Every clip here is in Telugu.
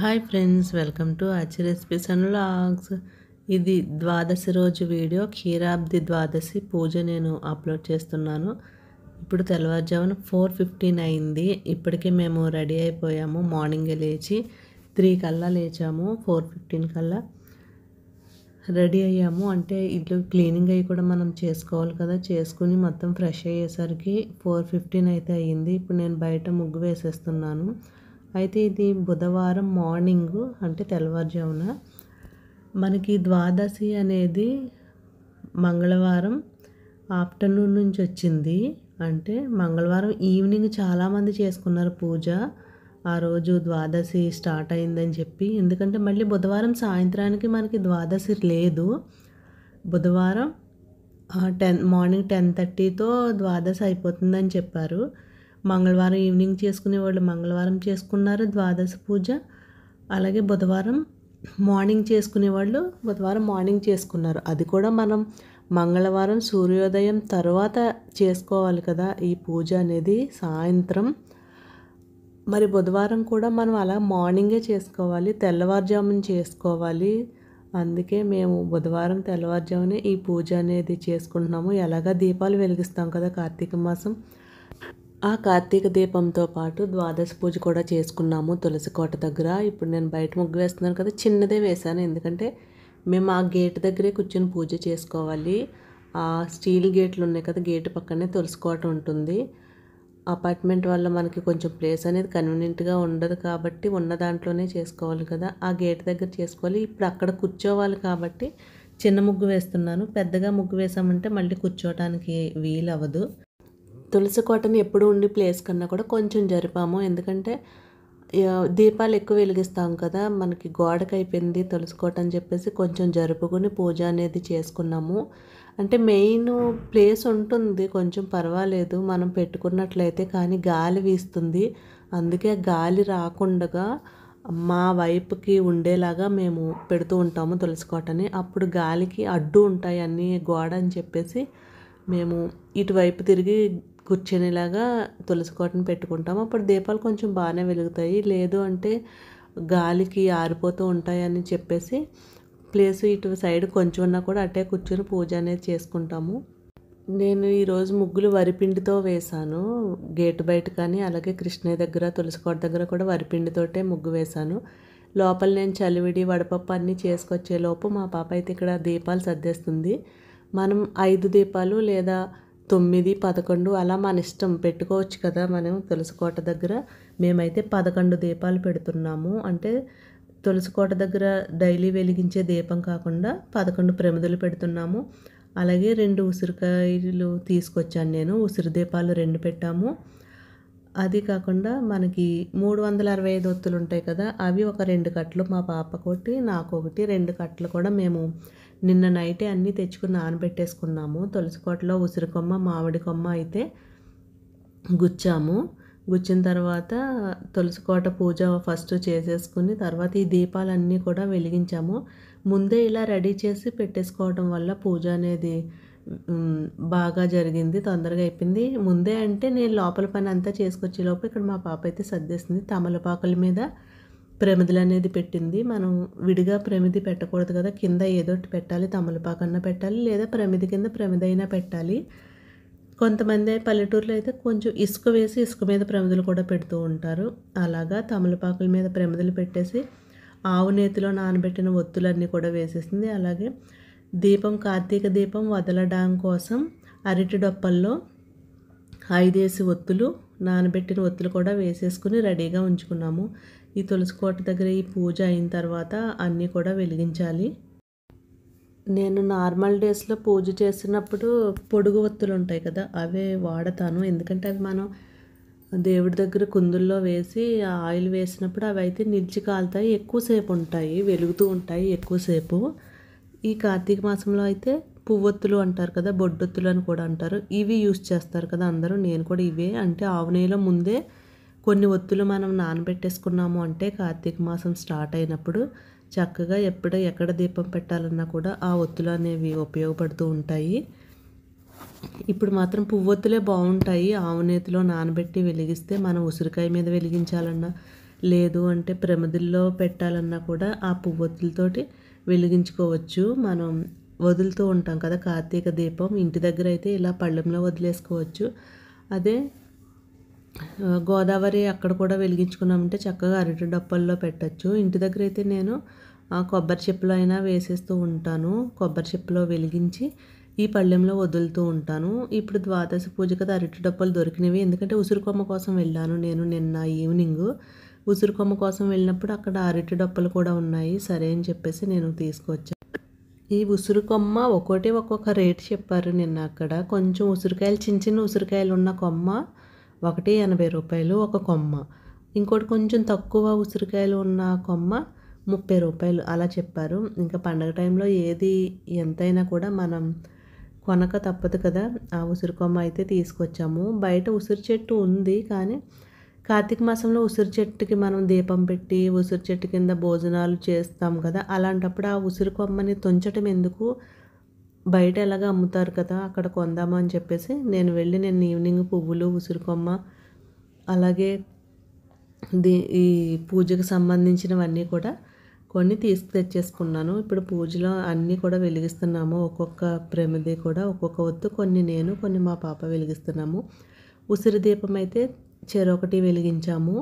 హాయ్ ఫ్రెండ్స్, వెల్కమ్ టు ఆచి రెసిపీస్ అండ్ వ్లాగ్స్. ఇది ద్వాదశి రోజు వీడియో. క్షీరాబ్ది ద్వాదశి పూజ నేను అప్లోడ్ చేస్తున్నాను. ఇప్పుడు తెల్లవారుజామున 4:15 అయింది. ఇప్పటికే మేము రెడీ అయిపోయాము. మార్నింగే లేచి 3 కల్లా లేచాము. 4:15 కల్లా రెడీ అయ్యాము. అంటే ఇల్లు క్లీనింగ్ అయ్యి కూడా మనం చేసుకోవాలి కదా. చేసుకుని మొత్తం ఫ్రెష్ అయ్యేసరికి 4:15 అయితే అయ్యింది. ఇప్పుడు నేను బయట ముగ్గు వేసేస్తున్నాను. అయితే ఇది బుధవారం మార్నింగ్, అంటే తెల్లవారుజామున. మనకి ద్వాదశి అనేది మంగళవారం ఆఫ్టర్నూన్ నుంచి వచ్చింది. అంటే మంగళవారం ఈవినింగ్ చాలామంది చేసుకున్నారు పూజ. ఆ రోజు ద్వాదశి స్టార్ట్ అయిందని చెప్పి. ఎందుకంటే మళ్ళీ బుధవారం సాయంత్రానికి మనకి ద్వాదశి లేదు. బుధవారం మార్నింగ్ 10:30తో ద్వాదశి అయిపోతుందని చెప్పారు. మంగళవారం ఈవినింగ్ చేసుకునే వాళ్ళు మంగళవారం చేసుకున్నారు ద్వాదశి పూజ. అలాగే బుధవారం మార్నింగ్ చేసుకునే వాళ్ళు బుధవారం మార్నింగ్ చేసుకున్నారు. అది కూడా మనం మంగళవారం సూర్యోదయం తర్వాత చేసుకోవాలి కదా ఈ పూజ అనేది, సాయంత్రం. మరి బుధవారం కూడా మనం అలా మార్నింగే చేసుకోవాలి, తెల్లవారుజామున చేసుకోవాలి. అందుకే మేము బుధవారం తెల్లవారుజామునే ఈ పూజ అనేది చేసుకుంటున్నాము. ఎలాగా దీపాలు వెలిగిస్తాం కదా కార్తీక మాసం. ఆ కార్తీక దీపంతో పాటు ద్వాదశి పూజ కూడా చేసుకున్నాము తులసి కోట దగ్గర. ఇప్పుడు నేను బయట ముగ్గు వేస్తున్నాను కదా, చిన్నదే వేశాను. ఎందుకంటే మేము ఆ గేట్ దగ్గరే కూర్చొని పూజ చేసుకోవాలి. ఆ స్టీల్ గేట్లు ఉన్నాయి కదా, గేటు పక్కనే తులసి కోట ఉంటుంది. అపార్ట్మెంట్ వల్ల మనకి కొంచెం ప్లేస్ అనేది కన్వీనియంట్గా ఉండదు కాబట్టి ఉన్న దాంట్లోనే చేసుకోవాలి కదా. ఆ గేట్ దగ్గర చేసుకోవాలి. ఇప్పుడు అక్కడ కూర్చోవాలి కాబట్టి చిన్న ముగ్గు వేస్తున్నాను. పెద్దగా ముగ్గు వేసామంటే మళ్ళీ కూర్చోవడానికి వీలు అవ్వదు. తులసి కోటని ఎప్పుడు ఉండి ప్లేస్ కన్నా కూడా కొంచెం జరిపాము. ఎందుకంటే దీపాలు ఎక్కువ వెలిగిస్తాం కదా, మనకి గోడకు అయిపోయింది తులసి కోట అని చెప్పేసి కొంచెం జరుపుకొని పూజ అనేది చేసుకున్నాము. అంటే మెయిన్ ప్లేస్ ఉంటుంది, కొంచెం పర్వాలేదు మనం పెట్టుకున్నట్లయితే. కానీ గాలి వీస్తుంది, అందుకే గాలి రాకుండా మా వైపుకి ఉండేలాగా మేము పెడుతూ ఉంటాము తులసి కోటని. అప్పుడు గాలికి అడ్డు ఉంటాయి అన్నీ గోడ అని చెప్పేసి మేము ఇటువైపు తిరిగి కూర్చునేలాగా తులసి కోటను పెట్టుకుంటాము. అప్పుడు దీపాలు కొంచెం బాగానే వెలుగుతాయి. లేదు అంటే గాలికి ఆరిపోతూ ఉంటాయని చెప్పేసి ప్లేస్ ఇటు సైడ్ కొంచెం ఉన్నా కూడా అట్టే కూర్చొని పూజ అనేది చేసుకుంటాము. నేను ఈరోజు ముగ్గులు వరిపిండితో వేశాను గేటు బయట, కానీ అలాగే కృష్ణయ్య దగ్గర తులసి కోట దగ్గర కూడా వరిపిండితోటే ముగ్గు వేశాను. లోపల నేను చలివిడి వడపప్పు అన్నీ చేసుకొచ్చేలోపు మా పాప అయితే ఇక్కడ దీపాలు సర్దేస్తుంది. మనం 5 దీపాలు లేదా 9, 11 అలా మన ఇష్టం పెట్టుకోవచ్చు కదా మనం తులసి కోట దగ్గర. మేమైతే 11 దీపాలు పెడుతున్నాము. అంటే తులసి కోట దగ్గర డైలీ వెలిగించే దీపం కాకుండా 11 ప్రమిదలు పెడుతున్నాము. అలాగే 2 ఉసిరికాయలు తీసుకొచ్చాను నేను. ఉసిరి దీపాలు 2 పెట్టాము. అది కాకుండా మనకి 365 ఒత్తులు ఉంటాయి కదా, అవి ఒక 2 కట్టలు, మా పాపకొకటి నాకొకటి 2 కట్టలు కూడా మేము నిన్న నైటే అన్నీ తెచ్చుకుని నానబెట్టేసుకున్నాము. తులసి కోటలో ఉసిరి కొమ్మ మామిడి కొమ్మ అయితే గుచ్చాము. గుచ్చిన తర్వాత తులసి కోట పూజ ఫస్ట్ చేసేసుకుని తర్వాత ఈ దీపాలన్నీ కూడా వెలిగించాము. ముందే ఇలా రెడీ చేసి పెట్టేసుకోవడం వల్ల పూజ అనేది బాగా జరిగింది, తొందరగా అయిపోయింది. ముందే అంటే నేను లోపల పని అంతా చేసుకొచ్చేలోపు ఇక్కడ మా పాప అయితే సర్దేసింది. తమలపాకుల మీద ప్రమిదలు అనేది పెట్టింది. మనం విడిగా ప్రమిది పెట్టకూడదు కదా, కింద ఏదో ఒకటి పెట్టాలి. తమలపాకన్నా పెట్టాలి, లేదా ప్రమిది కింద ప్రమిదైనా పెట్టాలి. కొంతమంది పల్లెటూరులో అయితే కొంచెం ఇసుక వేసి ఇసుక మీద ప్రమిదలు కూడా పెడుతూ ఉంటారు. అలాగా తమలపాకుల మీద ప్రమిదలు పెట్టేసి ఆవు నేతిలో నానబెట్టిన ఒత్తులన్నీ కూడా వేసేసింది. అలాగే దీపం, కార్తీక దీపం వదలడం కోసం అరటి డొప్పల్లో 5 ఒత్తులు, నానబెట్టిన ఒత్తులు కూడా వేసేసుకుని రెడీగా ఉంచుకున్నాము. ఈ తులసి కోట దగ్గర ఈ పూజ అయిన తర్వాత అన్నీ కూడా వెలిగించాలి. నేను నార్మల్ డేస్లో పూజ చేసినప్పుడు పొడుగు ఒత్తులు ఉంటాయి కదా, అవే వాడతాను. ఎందుకంటే అవి మనం దేవుడి దగ్గర కుందుల్లో వేసి ఆయిల్ వేసినప్పుడు అవి అయితే నిలిచి కాలుతాయి, ఎక్కువసేపు ఉంటాయి, వెలుగుతూ ఉంటాయి ఎక్కువసేపు. ఈ కార్తీక మాసంలో అయితే పువ్వొత్తులు అంటారు కదా, బొడ్డొత్తులు అని కూడా అంటారు, ఇవి యూస్ చేస్తారు కదా అందరూ. నేను కూడా ఇవే, అంటే ఆవు నెయ్యిలో ముందే కొన్ని ఒత్తులు మనం నానబెట్టేసుకున్నాము అంటే కార్తీక మాసం స్టార్ట్ అయినప్పుడు చక్కగా ఎక్కడ దీపం పెట్టాలన్నా కూడా ఆ ఒత్తులు అనేవి ఉపయోగపడుతూ ఉంటాయి. ఇప్పుడు మాత్రం పువ్వొత్తులే బాగుంటాయి. ఆవు నేతిలో నానబెట్టి వెలిగిస్తే మనం ఉసిరికాయ మీద వెలిగించాలన్నా లేదు అంటే ప్రమిదల్లో పెట్టాలన్నా కూడా ఆ పువ్వొత్తులతోటి వెలిగించుకోవచ్చు. మనం వదులుతూ ఉంటాం కదా కార్తీక దీపం, ఇంటి దగ్గర అయితే ఇలా పళ్ళెంలో వదిలేసుకోవచ్చు. అదే గోదావరి అక్కడ కూడా వెలిగించుకున్నామంటే చక్కగా అరటి డప్పల్లో పెట్టచ్చు. ఇంటి దగ్గర అయితే నేను కొబ్బరి చిప్పలో అయినా వేసేస్తూ ఉంటాను. కొబ్బరి చిప్పలో వెలిగించి ఈ పళ్ళెంలో వదులుతూ ఉంటాను. ఇప్పుడు ద్వాదశి పూజ కదా అరటి డప్పలు దొరికినవి. ఎందుకంటే ఉసిరికొమ్మ కోసం వెళ్ళాను నేను నిన్న ఈవినింగు. ఉసిరికొమ్మ కోసం వెళ్ళినప్పుడు అక్కడ అరటి డప్పలు కూడా ఉన్నాయి. సరే అని చెప్పేసి నేను తీసుకొచ్చాను. ఈ ఉసిరికొమ్మ ఒక్కొక్క రేటు చెప్పారు నిన్న అక్కడ. కొంచెం ఉసిరికాయలు చిన్న చిన్న ఉసిరికాయలు ఉన్న కొమ్మ ₹1.80 ఒక కొమ్మ. ఇంకోటి కొంచెం తక్కువ ఉసిరికాయలు ఉన్న కొమ్మ ₹30 అలా చెప్పారు. ఇంకా పండగ టైంలో ఏది ఎంతైనా కూడా మనం కొనక తప్పదు కదా. ఆ ఉసిరి కొమ్మ అయితే తీసుకొచ్చాము. బయట ఉసిరి చెట్టు ఉంది, కానీ కార్తీక మాసంలో ఉసిరి చెట్టుకి మనం దీపం పెట్టి ఉసిరి చెట్టు కింద భోజనాలు చేస్తాం కదా. అలాంటప్పుడు ఆ ఉసిరి కొమ్మని తుంచటం ఎందుకు, బయట ఎలాగ అమ్ముతారు కదా అక్కడ కొందాము అని చెప్పేసి నేను ఈవినింగ్ పువ్వులు, ఉసిరి కొమ్మ, అలాగే ఈ పూజకు సంబంధించినవన్నీ కూడా కొన్ని తెచ్చేసుకున్నాను. ఇప్పుడు పూజలో అన్నీ కూడా వెలిగిస్తున్నాము. ఒక్కొక్క ప్రమిది కూడా ఒక్కొక్క ఒత్తు, కొన్ని నేను కొన్ని మా పాప వెలిగిస్తున్నాము. ఉసిరి దీపం అయితే చెరొకటి వెలిగించాము.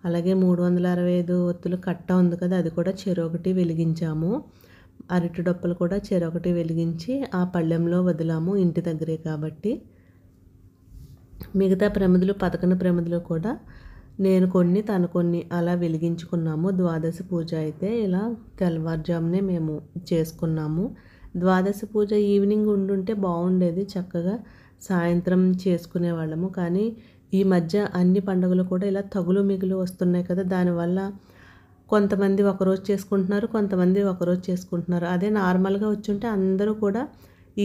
అలాగే 365 ఒత్తులు కట్ట ఉంది కదా, అది కూడా చెరొకటి వెలిగించాము. అరటి డొప్పలు కూడా చెరొకటి వెలిగించి ఆ పళ్ళెంలో వదిలాము, ఇంటి దగ్గరే కాబట్టి. మిగతా ప్రమిదలు 11 ప్రమిదలు కూడా నేను కొన్ని తను కొన్ని అలా వెలిగించుకున్నాము. ద్వాదశి పూజ అయితే ఇలా తెల్లవారుజామునే మేము చేసుకున్నాము. ద్వాదశి పూజ ఈవినింగ్ ఉండుంటే బాగుండేది, చక్కగా సాయంత్రం చేసుకునేవాళ్ళము. కానీ ఈ మధ్య అన్ని పండుగలు కూడా ఇలా తగులు మిగులు వస్తున్నాయి కదా, దానివల్ల కొంతమంది ఒకరోజు చేసుకుంటున్నారు, కొంతమంది ఒకరోజు చేసుకుంటున్నారు. అదే నార్మల్గా వచ్చుంటే అందరూ కూడా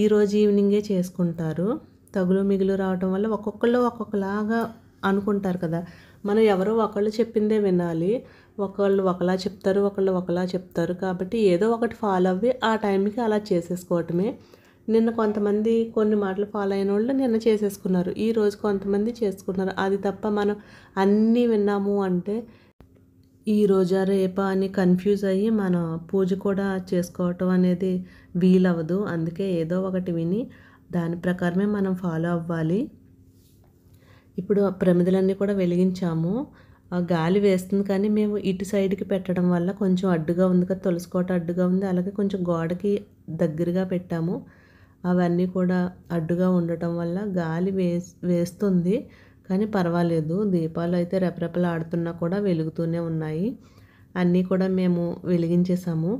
ఈరోజు ఈవినింగే చేసుకుంటారు. తగులు మిగులు రావటం వల్ల ఒక్కొక్కళ్ళు ఒక్కొక్కలాగా అనుకుంటారు కదా. మనం ఎవరో ఒకళ్ళు చెప్పిందే వినాలి. ఒకళ్ళు ఒకలా చెప్తారు, ఒకళ్ళు ఒకలా చెప్తారు. కాబట్టి ఏదో ఒకటి ఫాలో అవ్వి ఆ టైంకి అలా చేసేసుకోవటమే. నిన్న కొంతమంది కొన్ని మాటలు ఫాలో అయిన వాళ్ళు నిన్న చేసేసుకున్నారు, ఈరోజు కొంతమంది చేసుకున్నారు. అది తప్ప మనం అన్నీ విన్నాము అంటే ఈ రోజా రేపా అని కన్ఫ్యూజ్ అయ్యి మన పూజ కూడా చేసుకోవటం అనేది వీలవ్వదు. అందుకే ఏదో ఒకటి విని దాని ప్రకారమే మనం ఫాలో అవ్వాలి. ఇప్పుడు ప్రమిదలన్నీ కూడా వెలిగించాము. గాలి వేస్తుంది, కానీ మేము ఇటు సైడ్కి పెట్టడం వల్ల కొంచెం అడ్డుగా ఉంది కదా, తులసికోట అడ్డుగా ఉంది. అలాగే కొంచెం గోడకి దగ్గరగా పెట్టాము. అవన్నీ కూడా అడ్డుగా ఉండటం వల్ల గాలి వేస్తుంది, కానీ పర్వాలేదు. దీపాలు అయితే రెపరెపలాడుతున్నా కూడా వెలుగుతూనే ఉన్నాయి. అన్నీ కూడా మేము వెలిగించేసాము.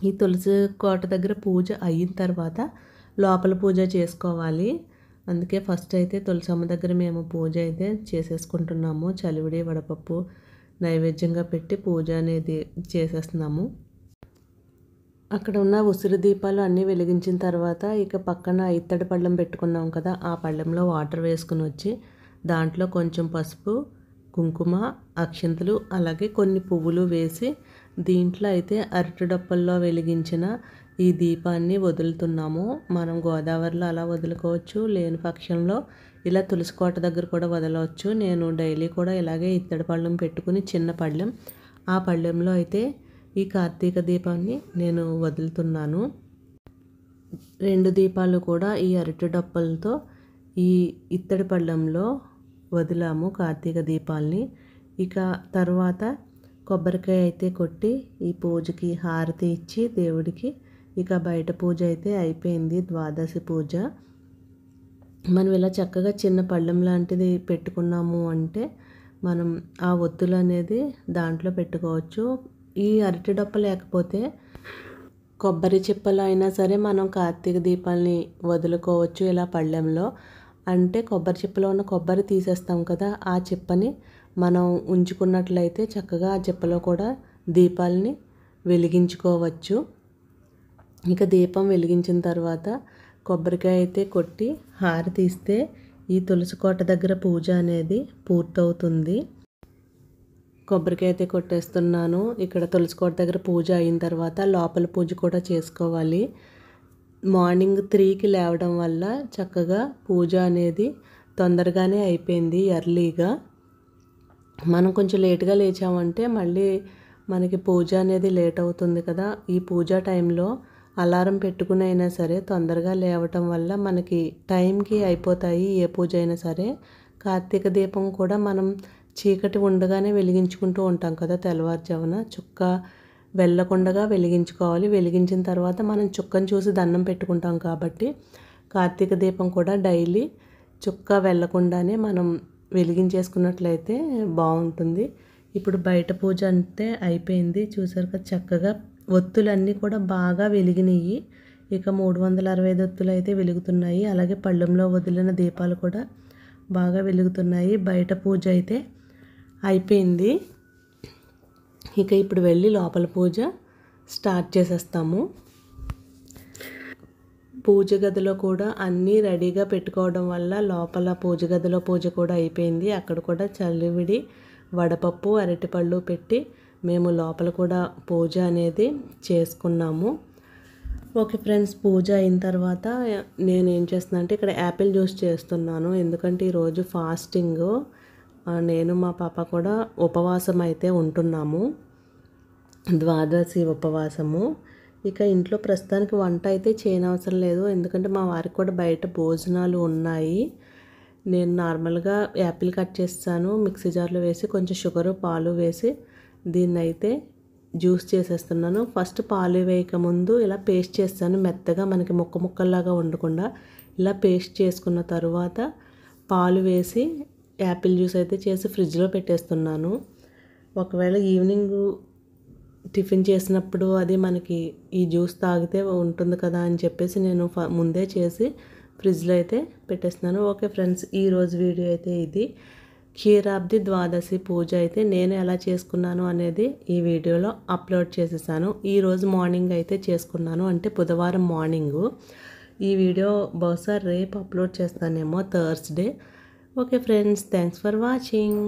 ఈ తులసి కోట దగ్గర పూజ అయిన తర్వాత లోపల పూజ చేసుకోవాలి. అందుకే ఫస్ట్ అయితే తులసమ్మ దగ్గర మేము పూజ అయితే చేసేసుకుంటున్నాము. చలివిడి వడపప్పు నైవేద్యంగా పెట్టి పూజ అనేది చేసేస్తున్నాము. అక్కడ ఉన్న ఉసిరి దీపాలు అన్నీ వెలిగించిన తర్వాత ఇక పక్కన ఇత్తడి పళ్ళెం పెట్టుకున్నాం కదా, ఆ పళ్ళెంలో వాటర్ వేసుకుని వచ్చి దాంట్లో కొంచెం పసుపు, కుంకుమ, అక్షింతలు, అలాగే కొన్ని పువ్వులు వేసి దీంట్లో అయితే అరటి డప్పల్లో వెలిగించిన ఈ దీపాన్ని వదులుతున్నాము. మనం గోదావరిలో అలా వదులుకోవచ్చు, లేని పక్షంలో ఇలా తులసికోట దగ్గర కూడా వదలవచ్చు. నేను డైలీ కూడా ఇలాగే ఇత్తడి పళ్ళెం పెట్టుకుని చిన్న పళ్ళెం, ఆ పళ్ళెంలో అయితే ఈ కార్తీక దీపాన్ని నేను వదులుతున్నాను. 2 దీపాలు కూడా ఈ అరటి డప్పలతో ఈ ఇత్తడి పళ్ళెంలో వదిలాము కార్తీక దీపాల్ని. ఇక తర్వాత కొబ్బరికాయ అయితే కొట్టి ఈ పూజకి హారతి ఇచ్చి దేవుడికి ఇక బయట పూజ అయితే అయిపోయింది. ద్వాదశి పూజ మనం ఇలా చక్కగా చిన్న పళ్ళెం లాంటిది పెట్టుకున్నాము అంటే మనం ఆ ఒత్తులు అనేది దాంట్లో పెట్టుకోవచ్చు. ఈ అరటి డొప్ప లేకపోతే కొబ్బరి చిప్పలు అయినా సరే మనం కార్తీక దీపాలని వదులుకోవచ్చు ఇలా పళ్ళెంలో. అంటే కొబ్బరి చిప్పలో ఉన్న కొబ్బరి తీసేస్తాం కదా, ఆ చిప్పని మనం ఉంచుకున్నట్లయితే చక్కగా ఆ చిప్పలో కూడా దీపాలని వెలిగించుకోవచ్చు. ఇక దీపం వెలిగించిన తర్వాత కొబ్బరికాయ అయితే కొట్టి హారతి ఇస్తే ఈ తులసి కోట దగ్గర పూజ అనేది పూర్తవుతుంది. కొబ్బరికాయ అయితే కొట్టేస్తున్నాను. ఇక్కడ తులసి కోట దగ్గర పూజ అయిన తర్వాత లోపల పూజ కూడా చేసుకోవాలి. మార్నింగ్ 3కి లేవడం వల్ల చక్కగా పూజ అనేది తొందరగానే అయిపోయింది, ఎర్లీగా. మనం కొంచెం లేట్గా లేచామంటే మళ్ళీ మనకి పూజ అనేది లేట్ అవుతుంది కదా. ఈ పూజ టైంలో అలారం పెట్టుకుని అయినా సరే తొందరగా లేవటం వల్ల మనకి టైంకి అయిపోతాయి ఏ పూజ అయినా సరే. కార్తీక దీపం కూడా మనం చీకటి ఉండగానే వెలిగించుకుంటూ ఉంటాం కదా, తెల్లవారుజామున చుక్క వెళ్ళకుండా వెలిగించుకోవాలి. వెలిగించిన తర్వాత మనం చుక్కను చూసి దండం పెట్టుకుంటాం కాబట్టి కార్తీక దీపం కూడా డైలీ చుక్క వెళ్ళకుండానే మనం వెలిగించేసుకున్నట్లయితే బాగుంటుంది. ఇప్పుడు బయట పూజ అంతే అయిపోయింది. చూసారు కదా, చక్కగా ఒత్తులన్నీ కూడా బాగా వెలిగినాయి. ఇక 365 ఒత్తులు అయితే వెలుగుతున్నాయి. అలాగే పళ్ళెంలో వదిలిన దీపాలు కూడా బాగా వెలుగుతున్నాయి. బయట పూజ అయితే అయిపోయింది. ఇక ఇప్పుడు వెళ్ళి లోపల పూజ స్టార్ట్ చేసేస్తాము. పూజ గదిలో కూడా అన్నీ రెడీగా పెట్టుకోవడం వల్ల లోపల పూజ గదిలో పూజ కూడా అయిపోయింది. అక్కడ కూడా చల్లివిడి వడపప్పు అరటిపళ్ళు పెట్టి మేము లోపల కూడా పూజ అనేది చేసుకున్నాము. ఓకే ఫ్రెండ్స్, పూజ అయిన తర్వాత నేను ఏం చేస్తున్నాను అంటే ఇక్కడ యాపిల్ జ్యూస్ చేస్తున్నాను. ఎందుకంటే ఈరోజు ఫాస్టింగ్, నేను మా పాప కూడా ఉపవాసం అయితే ఉంటున్నాము, ద్వాదశి ఉపవాసము. ఇక ఇంట్లో ప్రస్తుతానికి వంట అయితే చేయనవసరం లేదు, ఎందుకంటే మా వారికి కూడా బయట భోజనాలు ఉన్నాయి. నేను నార్మల్గా యాపిల్ కట్ చేస్తాను, మిక్సీ జార్లో వేసి కొంచెం షుగరు పాలు వేసి దీన్ని అయితే జ్యూస్ చేసేస్తున్నాను. ఫస్ట్ పాలు వేయక ముందు ఇలా పేస్ట్ చేస్తాను, మెత్తగా మనకి ముక్కల్లాగా ఉండకుండా ఇలా పేస్ట్ చేసుకున్న తర్వాత పాలు వేసి యాపిల్ జ్యూస్ అయితే చేసి ఫ్రిడ్జ్లో పెట్టేస్తున్నాను. ఒకవేళ ఈవినింగ్ టిఫిన్ చేసినప్పుడు అది మనకి ఈ జ్యూస్ తాగితే ఉంటుంది కదా అని చెప్పేసి నేను ముందే చేసి ఫ్రిడ్జ్లో అయితే పెట్టేస్తున్నాను. ఓకే ఫ్రెండ్స్, ఈరోజు వీడియో అయితే ఇది. క్షీరాబ్ది ద్వాదశి పూజ అయితే నేను ఎలా చేసుకున్నాను అనేది ఈ వీడియోలో అప్లోడ్ చేసేసాను. ఈరోజు మార్నింగ్ అయితే చేసుకున్నాను, అంటే బుధవారం మార్నింగు. ఈ వీడియో బహుశా రేపు అప్లోడ్ చేస్తానేమో, Thursday. Okay friends, thanks for watching.